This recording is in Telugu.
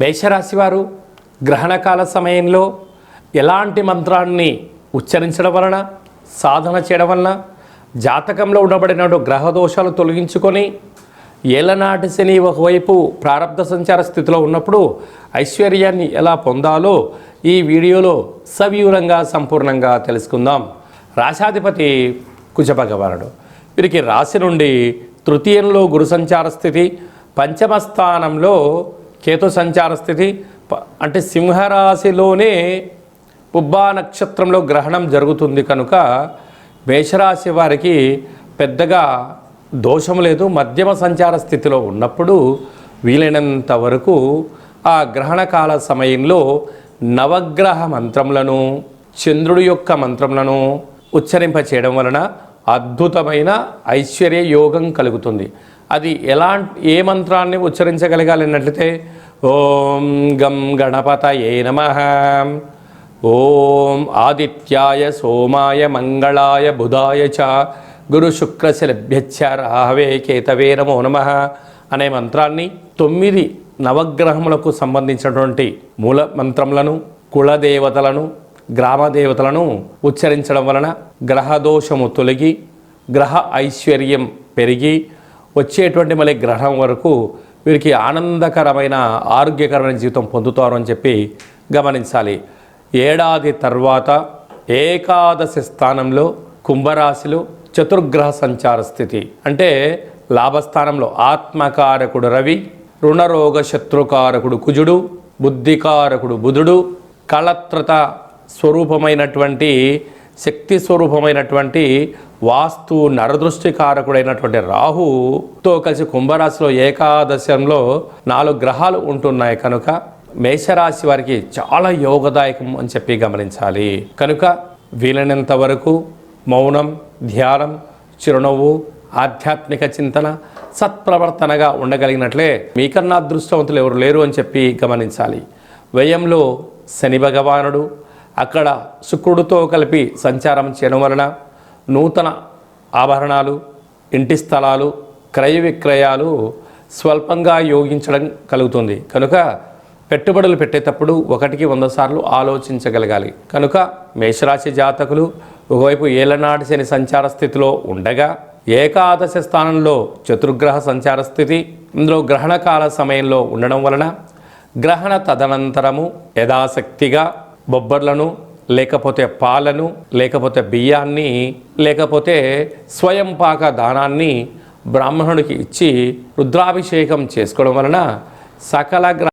మేషరాశి వారు గ్రహణకాల సమయంలో ఎలాంటి మంత్రాన్ని ఉచ్చరించడం వలన, సాధన చేయడం వలన జాతకంలో ఉండబడిన గ్రహ దోషాలు తొలగించుకొని ఏలనాటి శని ఒకవైపు ప్రారంధ సంచార స్థితిలో ఉన్నప్పుడు ఐశ్వర్యాన్ని ఎలా పొందాలో ఈ వీడియోలో సవివరంగా సంపూర్ణంగా తెలుసుకుందాం. రాశాధిపతి కుజ భగవానుడు. వీరికి రాశి నుండి తృతీయంలో గురు సంచార స్థితి, పంచమ స్థానంలో కేతు సంచార స్థితి, అంటే సింహరాశిలోనే పుబ్బా నక్షత్రంలో గ్రహణం జరుగుతుంది కనుక మేషరాశి వారికి పెద్దగా దోషం లేదు. మధ్యమ సంచార స్థితిలో ఉన్నప్పుడు వీలైనంత వరకు ఆ గ్రహణకాల సమయంలో నవగ్రహ మంత్రములను, చంద్రుడి యొక్క మంత్రములను ఉచ్చరింప చేయడం వలన అద్భుతమైన ఐశ్వర్య యోగం కలుగుతుంది. అది ఏ మంత్రాన్ని ఉచ్చరించగలగాలి అన్నట్లయితే ఓం గం గణపతయే నమః, ఓం ఆదిత్యాయ సోమాయ మంగళాయ బుధాయ చ గురు శుక్రశలభ్యచ్చ రాహవే కేతవే నమో నమః అనే మంత్రాన్ని 9 నవగ్రహములకు సంబంధించినటువంటి మూల మంత్రములను, కులదేవతలను, గ్రామదేవతలను ఉచ్చరించడం వలన గ్రహదోషము తొలగి గ్రహ ఐశ్వర్యం పెరిగి వచ్చేటువంటి మళ్ళీ గ్రహం వరకు వీరికి ఆనందకరమైన ఆరోగ్యకరమైన జీవితం పొందుతారు అని చెప్పి గమనించాలి. ఏడాది తర్వాత ఏకాదశి స్థానంలో కుంభరాశిలో చతుర్గ్రహ సంచార స్థితి, అంటే లాభస్థానంలో ఆత్మకారకుడు రవి, రుణరోగ శత్రుకారకుడు కుజుడు, బుద్ధికారకుడు బుధుడు, కళత్రత స్వరూపమైనటువంటి శక్తి స్వరూపమైనటువంటి వాస్తు నరదృష్టి కారకుడైనటువంటి రాహుతో కలిసి కుంభరాశిలో ఏకాదశంలో 4 గ్రహాలు ఉంటున్నాయి కనుక మేషరాశి వారికి చాలా యోగదాయకం అని చెప్పి గమనించాలి. కనుక వీలైనంత వరకు మౌనం, ధ్యానం, చిరునవ్వు, ఆధ్యాత్మిక చింతన, సత్ప్రవర్తనగా ఉండగలిగినట్లే మీకన్నా అదృష్టవంతులు ఎవరు లేరు అని చెప్పి గమనించాలి. వ్యయంలో శని భగవానుడు అక్కడ శుక్రుడితో కలిపి సంచారం చేయడం వలన నూతన ఆభరణాలు, ఇంటి స్థలాలు, క్రయ విక్రయాలు స్వల్పంగా యోగించడం కలుగుతుంది. కనుక పెట్టుబడులు పెట్టేటప్పుడు 1కి 100 సార్లు ఆలోచించగలగాలి. కనుక మేషరాశి జాతకులు ఒకవైపు ఏలనాటి శని సంచార స్థితిలో ఉండగా ఏకాదశి స్థానంలో చతుర్గ్రహ సంచార స్థితి, ఇందులో గ్రహణకాల సమయంలో ఉండడం వలన గ్రహణ తదనంతరము యథాశక్తిగా బొబ్బర్లను, లేకపోతే పాలను, లేకపోతే బియ్యాన్ని, లేకపోతే స్వయం పాక దానాన్ని బ్రాహ్మణుడికి ఇచ్చి రుద్రాభిషేకం చేసుకోవడం వలన సకల